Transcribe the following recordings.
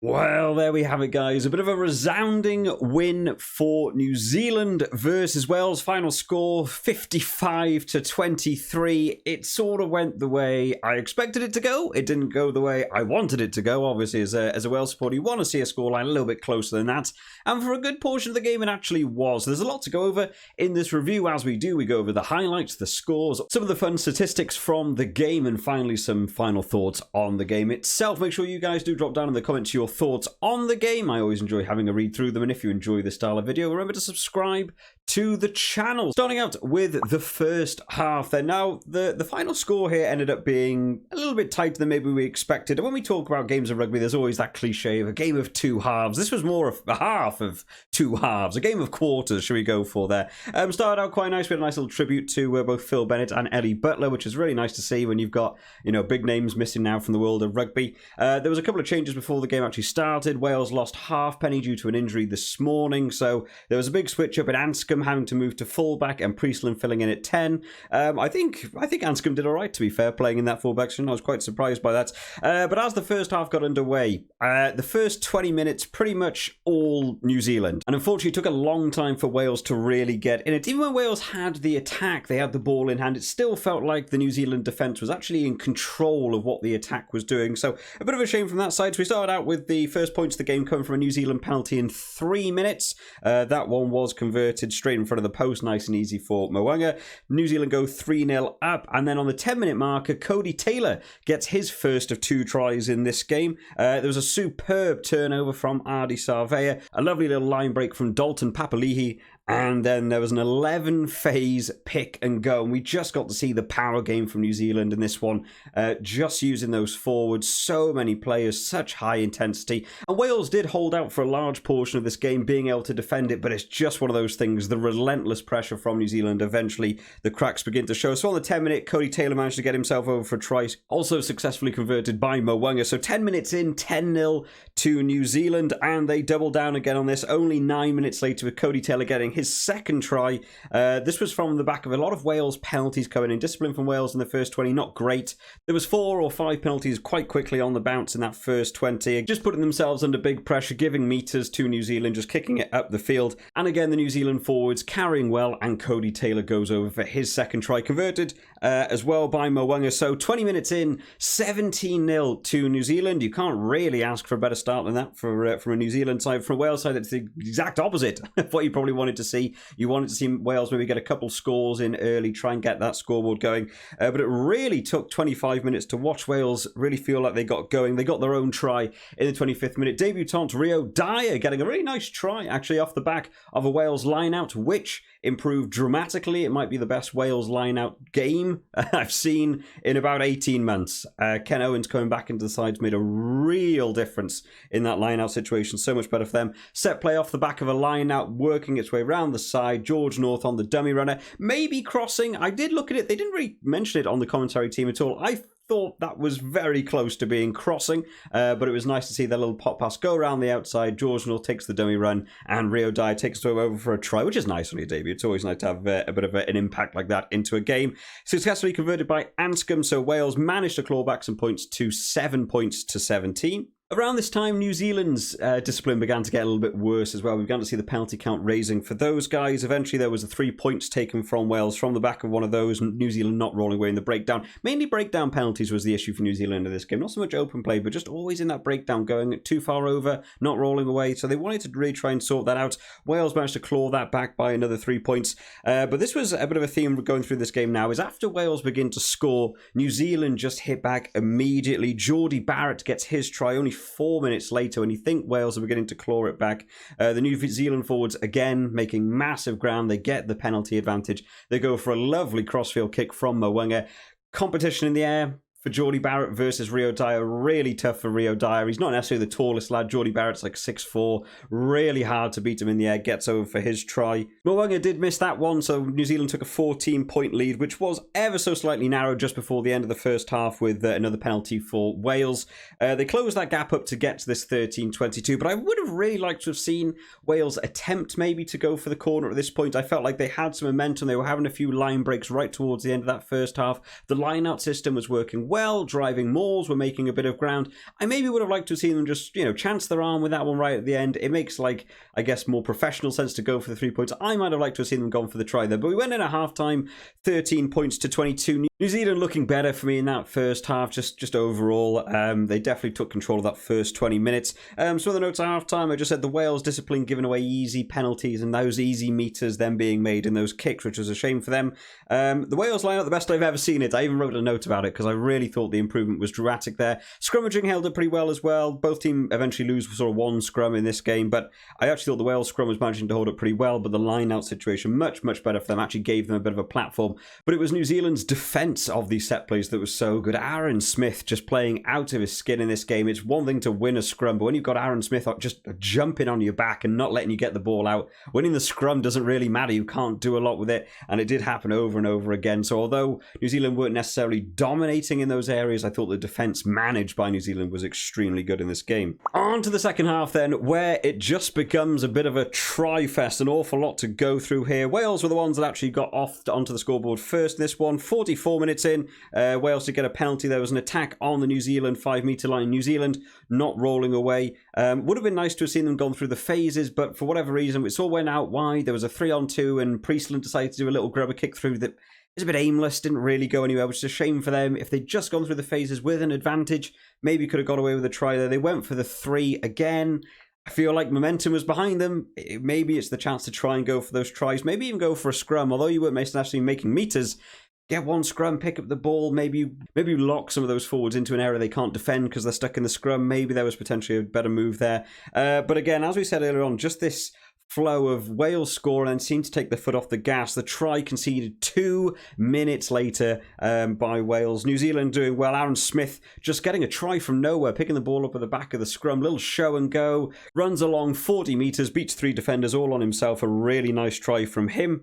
Well, there we have it, guys. A bit of a resounding win for New Zealand versus Wales. Final score 55-23. It sort of went the way I expected it to go. It didn't go the way I wanted it to go. Obviously, as a Wales supporter, you want to see a scoreline a little bit closer than that. And for a good portion of the game, it actually was. There's a lot to go over in this review. As we do, we go over the highlights, the scores, some of the fun statistics from the game, and finally some final thoughts on the game itself. Make sure you guys do drop down in the comments your thoughts on the game. I always enjoy having a read through them, and if you enjoy this style of video, remember to subscribe to the channel. Starting out with the first half then. Now, the final score here ended up being a little bit tighter than maybe we expected. And when we talk about games of rugby, there's always that cliche of a game of two halves. This was more of a half of two halves, a game of quarters, should we go for there. Started out quite nice. We had a nice little tribute to both Phil Bennett and Ellie Butler, which is really nice to see when you've got, you know, big names missing now from the world of rugby. There was a couple of changes before the game actually started. Wales lost Halfpenny due to an injury this morning, so there was a big switch up at Anscombe having to move to fullback and Priestland filling in at 10. I think Anscombe did all right, to be fair, playing in that fullback position. I was quite surprised by that. But as the first half got underway, the first 20 minutes pretty much all New Zealand, and unfortunately it took a long time for Wales to really get in it. Even when Wales had the attack, they had the ball in hand, it still felt like the New Zealand defence was actually in control of what the attack was doing. So a bit of a shame from that side. So we started out with the first points of the game coming from a New Zealand penalty in 3 minutes. That one was converted straight in front of the post, nice and easy for Mo'unga. New Zealand go 3-0 up, and then on the 10-minute marker, Cody Taylor gets his first of 2 tries in this game. There was a superb turnover from Ardie Savea, a lovely little line break from Dalton Papali'i, and then there was an 11-phase pick and go. And we just got to see the power game from New Zealand in this one, just using those forwards. So many players, such high intensity. And Wales did hold out for a large portion of this game, being able to defend it, but it's just one of those things, the relentless pressure from New Zealand. Eventually, the cracks begin to show. So on the 10-minute, Cody Taylor managed to get himself over for a try, also successfully converted by Mo'unga. So 10 minutes in, 10-0 to New Zealand, and they double down again on this. Only 9 minutes later, with Cody Taylor getting his second try. This was from the back of a lot of Wales penalties coming in. Discipline from Wales in the first 20, not great. There was 4 or 5 penalties quite quickly on the bounce in that first 20, just putting themselves under big pressure, giving meters to New Zealand, just kicking it up the field. And again, the New Zealand forwards carrying well, and Cody Taylor goes over for his second try, converted as well by Mo'unga. So 20 minutes in, 17-0 to New Zealand. You can't really ask for a better start than that from a New Zealand side. From a Wales side, it's the exact opposite of what you probably wanted to see. You wanted to see Wales maybe get a couple scores in early, try and get that scoreboard going. But it really took 25 minutes to watch Wales really feel like they got going. They got their own try in the 25th minute. Debutant Rio Dyer getting a really nice try, actually, off the back of a Wales line-out, which improved dramatically. It might be the best Wales line-out game I've seen in about 18 months. Ken Owens coming back into the sides made a real difference in that line-out situation. So much better for them. Set play off the back of a line-out, working its way around the side. George North on the dummy runner. Maybe crossing. I did look at it. They didn't really mention it on the commentary team at all. I thought that was very close to being crossing, but it was nice to see that little pop pass go around the outside. George North takes the dummy run, and Rio Dyer takes it over for a try, which is nice on your debut. It's always nice to have a bit of an impact like that into a game. Successfully converted by Anscombe, so Wales managed to claw back some points to 7 points to 17. Around this time, New Zealand's discipline began to get a little bit worse as well. We began to see the penalty count raising for those guys. Eventually, there was 3 points taken from Wales from the back of one of those, and New Zealand not rolling away in the breakdown. Mainly breakdown penalties was the issue for New Zealand in this game. Not so much open play, but just always in that breakdown, going too far over, not rolling away. So they wanted to really try and sort that out. Wales managed to claw that back by another 3 points. But this was a bit of a theme going through this game now, is after Wales begin to score, New Zealand just hit back immediately. Geordie Barrett gets his try only 4 minutes later, and you think Wales are beginning to claw it back. The New Zealand forwards again making massive ground. They get the penalty advantage. They go for a lovely crossfield kick from Mo'unga. Competition in the air for Geordie Barrett versus Rio Dyer. Really tough for Rio Dyer. He's not necessarily the tallest lad. Geordie Barrett's like 6'4". Really hard to beat him in the air. Gets over for his try. Mo'unga did miss that one, so New Zealand took a 14-point lead, which was ever so slightly narrowed just before the end of the first half with another penalty for Wales. They closed that gap up to get to this 13-22, but I would have really liked to have seen Wales attempt maybe to go for the corner at this point. I felt like they had some momentum. They were having a few line breaks right towards the end of that first half. The line-out system was working well, driving mauls, were making a bit of ground. I maybe would have liked to have seen them just, chance their arm with that one right at the end. It makes, I guess, more professional sense to go for the 3 points. I might have liked to have seen them gone for the try there, but we went in at halftime, 13 points to 22. New Zealand looking better for me in that first half, just overall. They definitely took control of that first 20 minutes. So the notes at halftime, I just said the Wales discipline giving away easy penalties and those easy meters then being made in those kicks, which was a shame for them. The Wales line up the best I've ever seen it. I even wrote a note about it because I really thought the improvement was dramatic there. Scrummaging held up pretty well as well. Both teams eventually lose sort of one scrum in this game, but I actually thought the Wales scrum was managing to hold up pretty well, but the line out situation much better for them, actually gave them a bit of a platform. But it was New Zealand's defence of these set plays that was so good. Aaron Smith just playing out of his skin in this game. It's one thing to win a scrum, but when you've got Aaron Smith just jumping on your back and not letting you get the ball out, winning the scrum doesn't really matter. You can't do a lot with it, and it did happen over and over again. So although New Zealand weren't necessarily dominating in those areas, I thought the defence managed by New Zealand was extremely good in this game. On to the second half then, where it just becomes a bit of a try fest, an awful lot to go through here. Wales were the ones that actually got off onto the scoreboard first in this one. 44 minutes in, Wales did get a penalty. There was an attack on the New Zealand 5-metre line. New Zealand not rolling away. Would have been nice to have seen them gone through the phases, but for whatever reason, it all went out wide. There was a 3-on-2, and Priestland decided to do a little grubber kick through that is a bit aimless, didn't really go anywhere, which is a shame for them. If they'd just gone through the phases with an advantage, maybe could have got away with a try there. They went for the 3 again. I feel like momentum was behind them. Maybe it's the chance to try and go for those tries, maybe even go for a scrum, although you weren't necessarily making meters. Get one scrum, pick up the ball, maybe lock some of those forwards into an area they can't defend because they're stuck in the scrum. Maybe there was potentially a better move there. But again, as we said earlier on, just this flow of Wales score and then seemed to take the foot off the gas. The try conceded 2 minutes later by Wales. New Zealand doing well. Aaron Smith just getting a try from nowhere, picking the ball up at the back of the scrum. Little show and go. Runs along 40 metres, beats 3 defenders all on himself. A really nice try from him.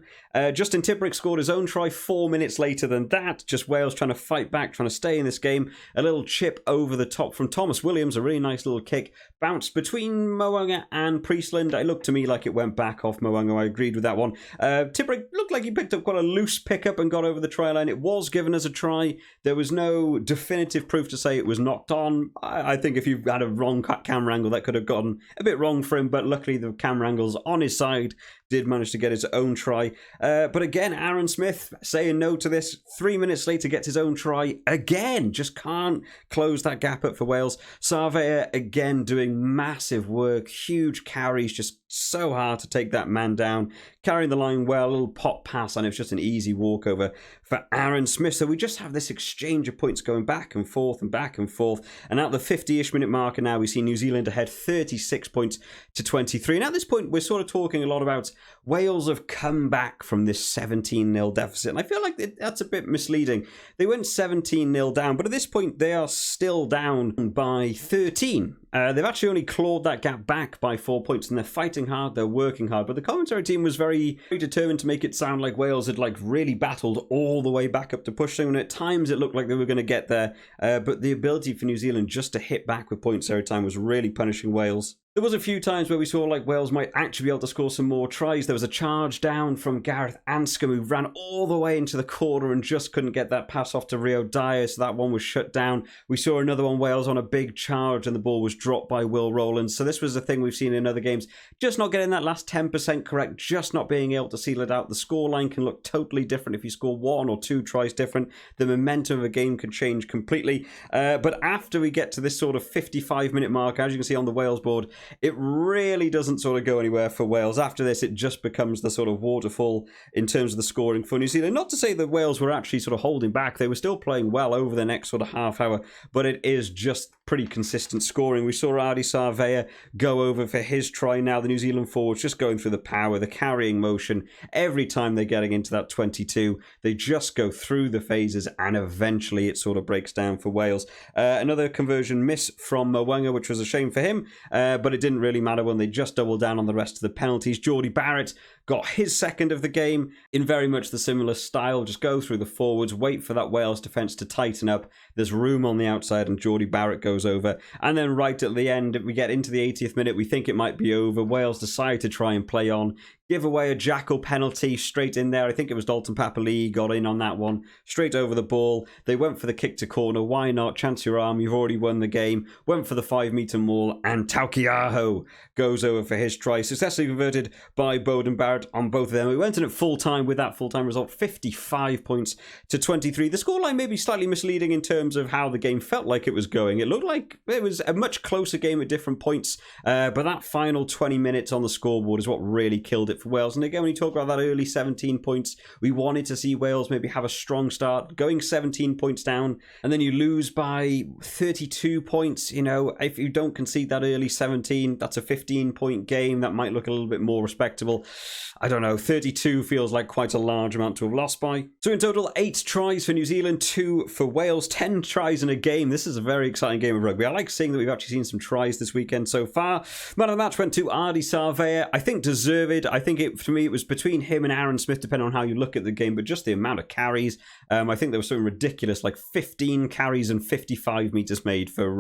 Justin Tipuric scored his own try 4 minutes later than that. Just Wales trying to fight back, trying to stay in this game. A little chip over the top from Thomas Williams. A really nice little kick. Bounced between Mo'unga and Priestland. It looked to me like it went back off Mo'unga. I agreed with that one. Tipuric looked like he picked up quite a loose pickup and got over the try line. It was given as a try. There was no definitive proof to say it was knocked on. I think if you had a wrong camera angle, that could have gotten a bit wrong for him, but luckily the camera angle's on his side. Did manage to get his own try. But again, Aaron Smith saying no to this. 3 minutes later gets his own try again. Just can't close that gap up for Wales. Sarvea again doing massive work. Huge carries. Just so hard to take that man down. Carrying the line well. A little pop pass and it was just an easy walkover for Aaron Smith. So we just have this exchange of points going back and forth and back and forth. And at the 50-ish minute marker now, we see New Zealand ahead 36 points to 23. And at this point, we're sort of talking a lot about Wales have come back from this 17-0 deficit. And I feel like that's a bit misleading. They went 17-0 down, but at this point, they are still down by 13. They've actually only clawed that gap back by 4 points, and they're fighting hard, they're working hard. But the commentary team was very determined to make it sound like Wales had really battled all the way back up to push them, and at times it looked like they were going to get there. But the ability for New Zealand just to hit back with points every time was really punishing Wales. There was a few times where we saw Wales might actually be able to score some more tries. There was a charge down from Gareth Anscombe who ran all the way into the corner and just couldn't get that pass off to Rio Dyer, so that one was shut down. We saw another one, Wales on a big charge, and the ball was dropped by Will Rowlands. So this was a thing we've seen in other games. Just not getting that last 10% correct, just not being able to seal it out. The scoreline can look totally different if you score 1 or 2 tries different. The momentum of a game can change completely. But after we get to this sort of 55-minute mark, as you can see on the Wales board, it really doesn't sort of go anywhere for Wales. After this, it just becomes the sort of waterfall in terms of the scoring for New Zealand. Not to say that Wales were actually sort of holding back. They were still playing well over the next sort of half hour, but it is just pretty consistent scoring. We saw Ardie Sarvea go over for his try. Now the New Zealand forwards just going through the power, the carrying motion. Every time they're getting into that 22, they just go through the phases and eventually it sort of breaks down for Wales. Another conversion miss from Mo'unga, which was a shame for him, but it didn't really matter when they just doubled down on the rest of the penalties. Geordie Barrett got his second of the game in very much the similar style. Just go through the forwards, wait for that Wales defence to tighten up. There's room on the outside and Geordie Barrett goes over. And then right at the end, we get into the 80th minute. We think it might be over. Wales decide to try and play on. Give away a jackal penalty straight in there. I think it was Dalton Papali'i got in on that one. Straight over the ball. They went for the kick to corner. Why not? Chance your arm. You've already won the game. Went for the 5-metre maul. And Taukiaho goes over for his try. Successfully converted by Beauden Barrett on both of them. We went in at full time with that full time result. 55 points to 23. The scoreline may be slightly misleading in terms of how the game felt like it was going. It looked like it was a much closer game at different points. But that final 20 minutes on the scoreboard is what really killed it for Wales. And again, when you talk about that early 17 points, we wanted to see Wales maybe have a strong start, going 17 points down, and then you lose by 32 points. You know, if you don't concede that early 17, that's a 15-point game. That might look a little bit more respectable. I don't know, 32 feels like quite a large amount to have lost by. So in total, 8 tries for New Zealand, 2 for Wales, 10 tries in a game. This is a very exciting game of rugby. I like seeing that we've actually seen some tries this weekend so far. Man of the match went to Ardie Savea. I think deserved. I think for me, it was between him and Aaron Smith, depending on how you look at the game, but just the amount of carries. I think there was something ridiculous, like 15 carries and 55 metres made for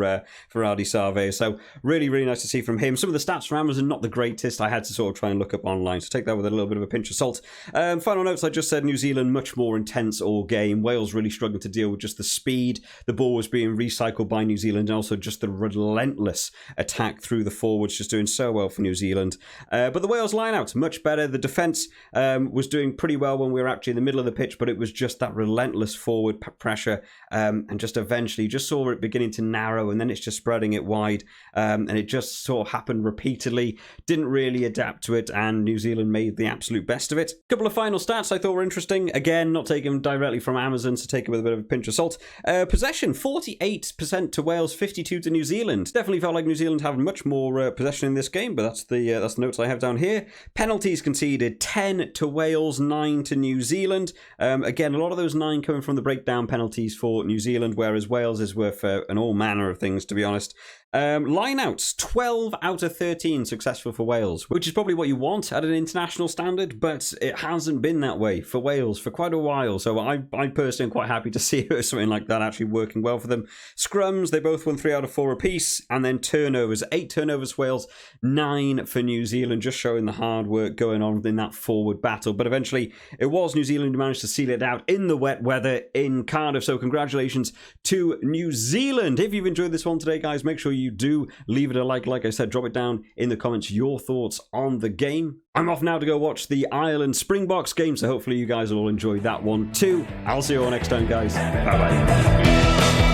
Ardie Savea. So really, really nice to see from him. Some of the stats from Amazon, not the greatest. I had to sort of try and look up online, so take that with a little bit of a pinch of salt. Final notes, I just said New Zealand much more intense all game. Wales really struggling to deal with just the speed. The ball was being recycled by New Zealand, and also just the relentless attack through the forwards, just doing so well for New Zealand. But the Wales line-out, much better. The defence was doing pretty well when we were actually in the middle of the pitch, but it was just that relentless forward pressure, and just eventually just saw it beginning to narrow, and then it's just spreading it wide, and it just sort of happened repeatedly. Didn't really adapt to it, and New Zealand made the absolute best of it. A couple of final stats I thought were interesting. Again, not taken directly from Amazon, so take it with a bit of a pinch of salt. Possession, 48% to Wales, 52% to New Zealand. Definitely felt like New Zealand had much more possession in this game, but that's the notes I have down here. Penalties conceded, 10 to Wales, 9 to New Zealand. Again, a lot of those 9 coming from the breakdown penalties for New Zealand, whereas Wales is worth an all manner of things, to be honest. Line-outs, 12 out of 13 successful for Wales, which is probably what you want at an international standard, but it hasn't been that way for Wales for quite a while, so I personally am quite happy to see something like that actually working well for them. Scrums, they both won 3 out of 4 apiece, and then turnovers, 8 turnovers for Wales, 9 for New Zealand, just showing the hard work going on in that forward battle. But eventually, it was New Zealand who managed to seal it out in the wet weather in Cardiff, so congratulations to New Zealand. If you've enjoyed this one today, guys, make sure you do leave it a like I said, drop it down in the comments your thoughts on the game. I'm off now to go watch the Ireland Springboks game, so hopefully you guys will enjoy that one too. I'll see you all next time, guys. Bye bye.